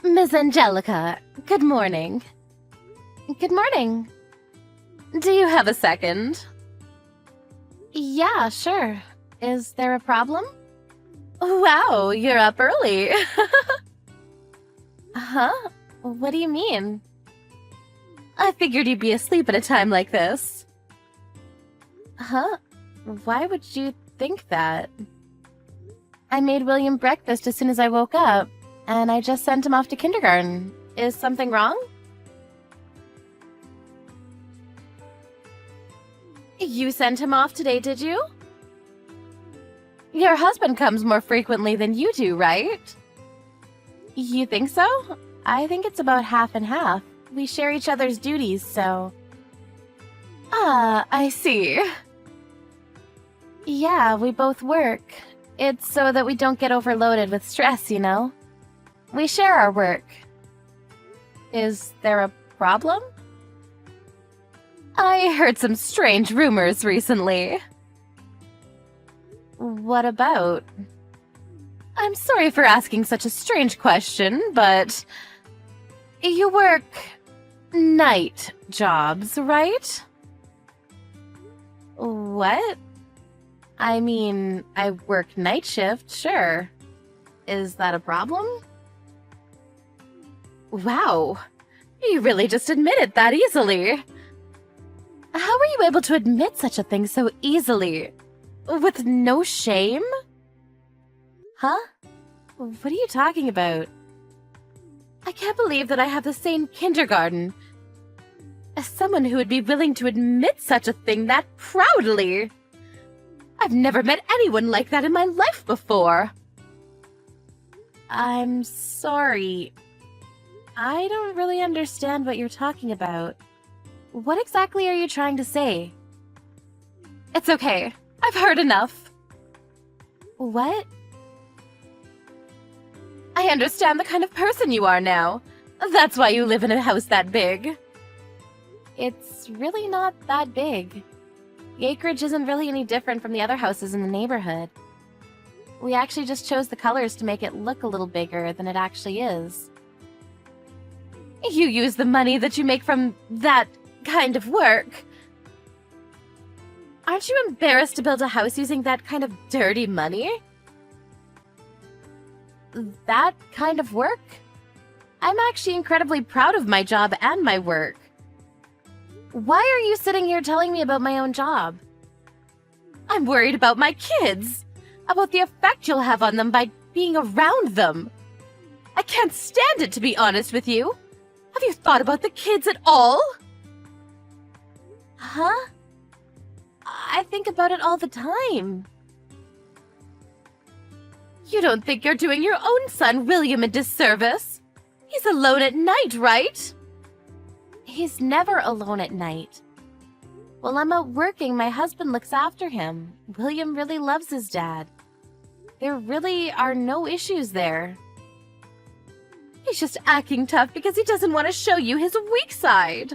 Miss Angelica, good morning. Good morning. Do you have a second? Yeah, sure. Is there a problem? Wow, you're up early. Huh? What do you mean? I figured you'd be asleep at a time like this. Huh? Why would you think that? I made William breakfast as soon as I woke up, and I just sent him off to kindergarten. Is something wrong? You sent him off today, did you? Your husband comes more frequently than you do, right? You think so? I think it's about half and half. We share each other's duties, so... Ah, I see. Yeah, we both work. It's so that we don't get overloaded with stress, you know? We share our work. Is there a problem? I heard some strange rumors recently. What about? I'm sorry for asking such a strange question, but... You work... night jobs, right? What? I mean, I work night shift, sure. Is that a problem? Wow, you really just admitted that easily. How were you able to admit such a thing so easily? With no shame? Huh? What are you talking about? I can't believe that I have the same kindergarten. As someone who would be willing to admit such a thing that proudly. I've never met anyone like that in my life before. I'm sorry. I don't really understand what you're talking about. What exactly are you trying to say? It's okay. I've heard enough. What? I understand the kind of person you are now. That's why you live in a house that big. It's really not that big. The acreage isn't really any different from the other houses in the neighborhood. We actually just chose the colors to make it look a little bigger than it actually is. You use the money that you make from that kind of work. Aren't you embarrassed to build a house using that kind of dirty money? That kind of work? I'm actually incredibly proud of my job and my work. Why are you sitting here telling me about my own job? I'm worried about my kids, about the effect you'll have on them by being around them. I can't stand it, to be honest with you. Have you thought about the kids at all? Huh? I think about it all the time. You don't think you're doing your own son, William, a disservice? He's alone at night, right? He's never alone at night. While I'm out working, my husband looks after him. William really loves his dad. There really are no issues there. He's just acting tough because he doesn't want to show you his weak side.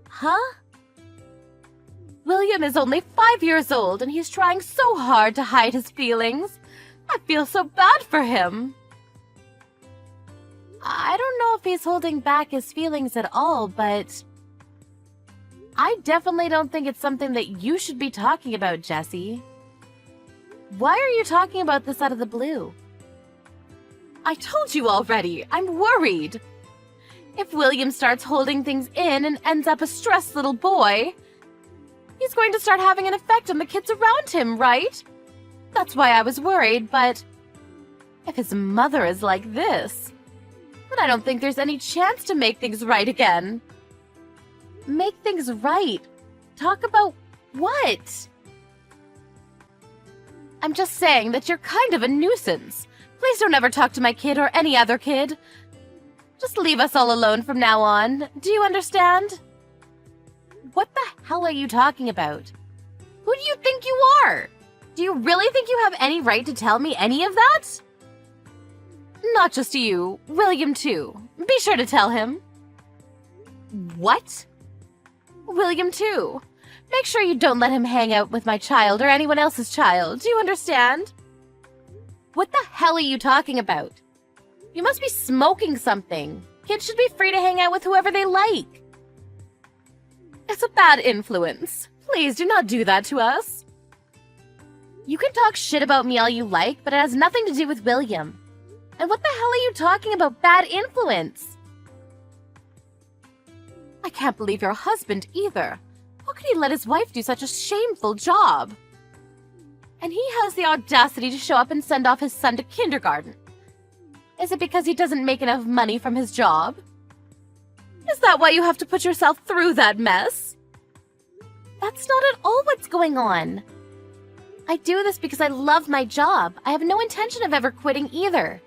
Huh? William is only 5 years old and he's trying so hard to hide his feelings. I feel so bad for him. I don't know if he's holding back his feelings at all, but I definitely don't think it's something that you should be talking about, Jessie. Why are you talking about this out of the blue? I told you already, I'm worried. If William starts holding things in and ends up a stressed little boy, he's going to start having an effect on the kids around him, right? That's why I was worried, but if his mother is like this, then I don't think there's any chance to make things right again. Make things right? Talk about what? I'm just saying that you're kind of a nuisance. Please don't ever talk to my kid or any other kid. Just leave us all alone from now on. Do you understand? What the hell are you talking about? Who do you think you are? Do you really think you have any right to tell me any of that? Not just you, William too. Be sure to tell him. What? William too. Make sure you don't let him hang out with my child or anyone else's child. Do you understand? What the hell are you talking about? You must be smoking something. Kids should be free to hang out with whoever they like. It's a bad influence. Please do not do that to us. You can talk shit about me all you like, but it has nothing to do with William. And what the hell are you talking about bad influence? I can't believe your husband either. How could he let his wife do such a shameful job? And he has the audacity to show up and send off his son to kindergarten. Is it because he doesn't make enough money from his job? Is that why you have to put yourself through that mess? That's not at all what's going on. I do this because I love my job. I have no intention of ever quitting either.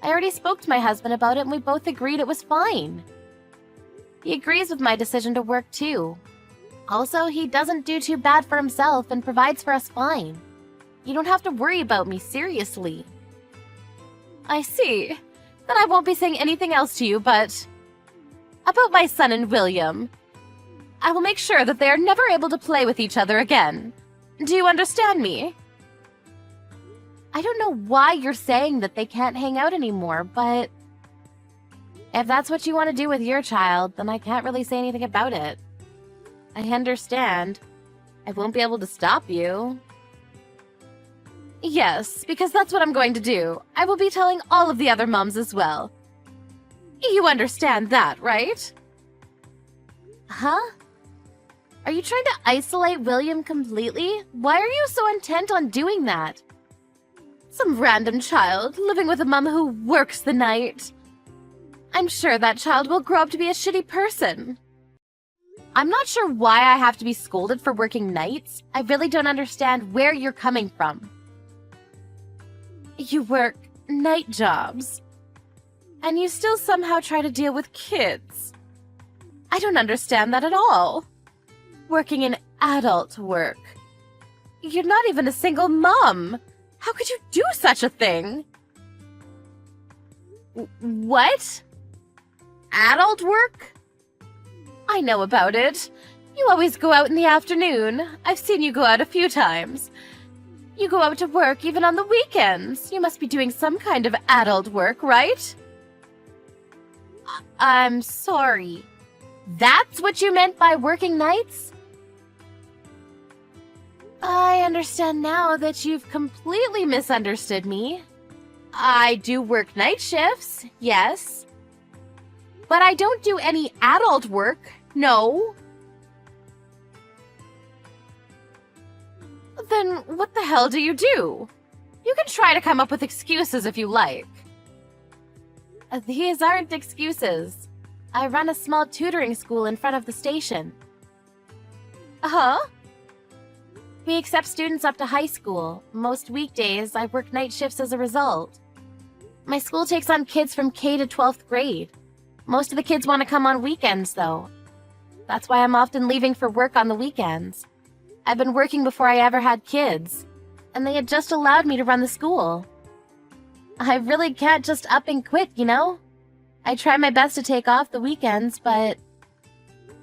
I already spoke to my husband about it and we both agreed it was fine. He agrees with my decision to work too. Also, he doesn't do too bad for himself and provides for us fine. You don't have to worry about me, seriously. I see. Then I won't be saying anything else to you, but... about my son and William. I will make sure that they are never able to play with each other again. Do you understand me? I don't know why you're saying that they can't hang out anymore, but... if that's what you want to do with your child, then I can't really say anything about it. I understand. I won't be able to stop you. Yes, because that's what I'm going to do. I will be telling all of the other moms as well. You understand that, right? Huh? Are you trying to isolate William completely? Why are you so intent on doing that? Some random child living with a mom who works the night. I'm sure that child will grow up to be a shitty person. I'm not sure why I have to be scolded for working nights. I really don't understand where you're coming from. You work night jobs. And you still somehow try to deal with kids. I don't understand that at all. Working in adult work. You're not even a single mom. How could you do such a thing? What? Adult work? I know about it. You always go out in the afternoon. I've seen you go out a few times. You go out to work even on the weekends. You must be doing some kind of adult work, right? I'm sorry. That's what you meant by working nights? I understand now that you've completely misunderstood me. I do work night shifts, yes. But I don't do any adult work, no. Then what the hell do you do? You can try to come up with excuses if you like. These aren't excuses. I run a small tutoring school in front of the station. Huh? We accept students up to high school. Most weekdays, I work night shifts as a result. My school takes on kids from K to 12th grade. Most of the kids want to come on weekends, though. That's why I'm often leaving for work on the weekends. I've been working before I ever had kids, and they had just allowed me to run the school. I really can't just up and quit, you know? I try my best to take off the weekends, but...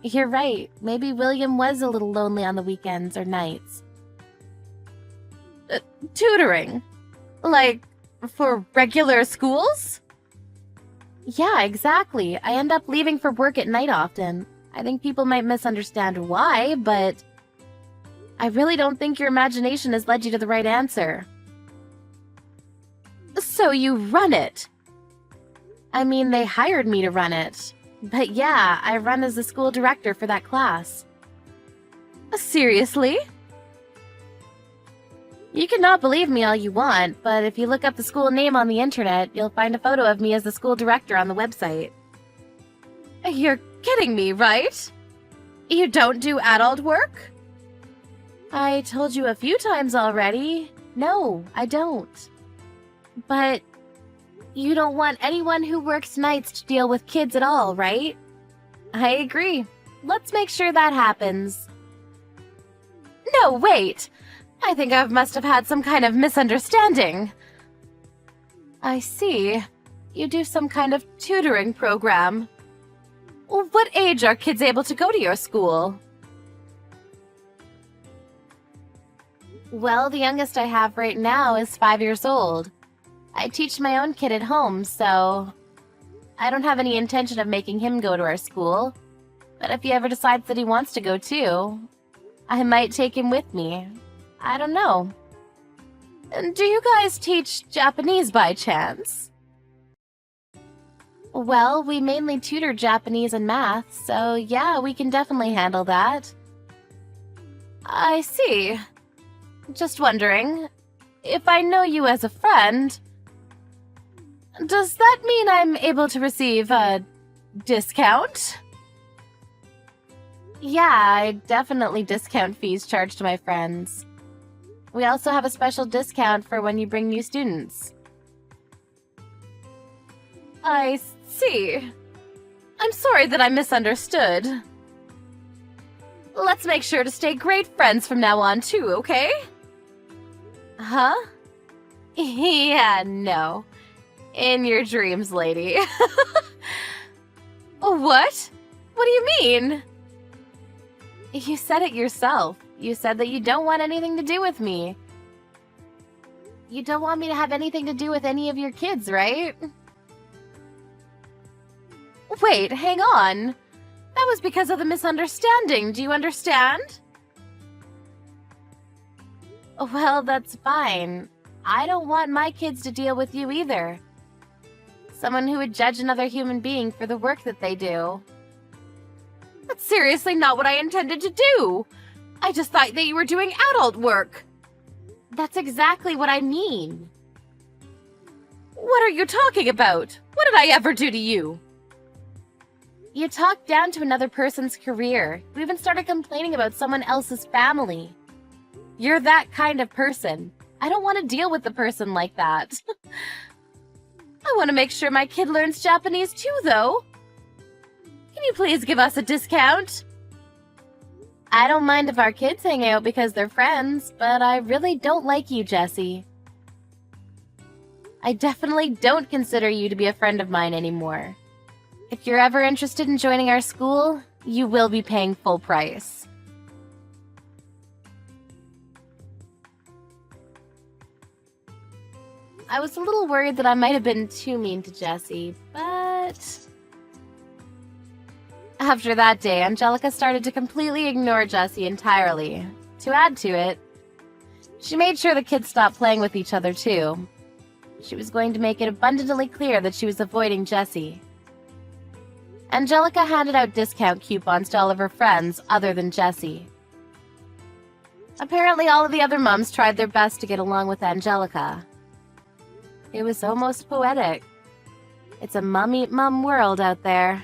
you're right. Maybe William was a little lonely on the weekends or nights. Tutoring? Like, for regular schools? Yeah, exactly. I end up leaving for work at night often. I think people might misunderstand why, but... I really don't think your imagination has led you to the right answer. So you run it? I mean, they hired me to run it. But yeah, I run as the school director for that class. Seriously? You can not believe me all you want, but if you look up the school name on the internet, you'll find a photo of me as the school director on the website. You're kidding me, right? You don't do adult work? I told you a few times already. No, I don't. But you don't want anyone who works nights to deal with kids at all, right? I agree. Let's make sure that happens. No, wait! I think I must have had some kind of misunderstanding. I see. You do some kind of tutoring program. What age are kids able to go to your school? Well, the youngest I have right now is 5 years old. I teach my own kid at home, so I don't have any intention of making him go to our school. But if he ever decides that he wants to go too, I might take him with me. I don't know. Do you guys teach Japanese by chance? Well, we mainly tutor Japanese and math, so yeah, we can definitely handle that. I see. Just wondering, if I know you as a friend, does that mean I'm able to receive a discount? Yeah, I definitely discount fees charged to my friends. We also have a special discount for when you bring new students. I see. I'm sorry that I misunderstood. Let's make sure to stay great friends from now on too, okay? Huh? Yeah, no. In your dreams, lady. What? What do you mean? You said it yourself. You said that you don't want anything to do with me. You don't want me to have anything to do with any of your kids, right? Wait, hang on. That was because of the misunderstanding. Do you understand? Well, that's fine. I don't want my kids to deal with you either. Someone who would judge another human being for the work that they do. That's seriously not what I intended to do. I just thought that you were doing adult work. That's exactly what I mean. What are you talking about? What did I ever do to you? You talked down to another person's career. You even started complaining about someone else's family. You're that kind of person. I don't want to deal with a person like that. I want to make sure my kid learns Japanese too, though. Can you please give us a discount? I don't mind if our kids hang out because they're friends, but I really don't like you, Jessie. I definitely don't consider you to be a friend of mine anymore. If you're ever interested in joining our school, you will be paying full price. I was a little worried that I might have been too mean to Jessie, but... After that day, Angelica started to completely ignore Jessie entirely. To add to it, she made sure the kids stopped playing with each other too. She was going to make it abundantly clear that she was avoiding Jessie. Angelica handed out discount coupons to all of her friends other than Jessie. Apparently all of the other mums tried their best to get along with Angelica. It was almost poetic. It's a mum-eat-mum world out there.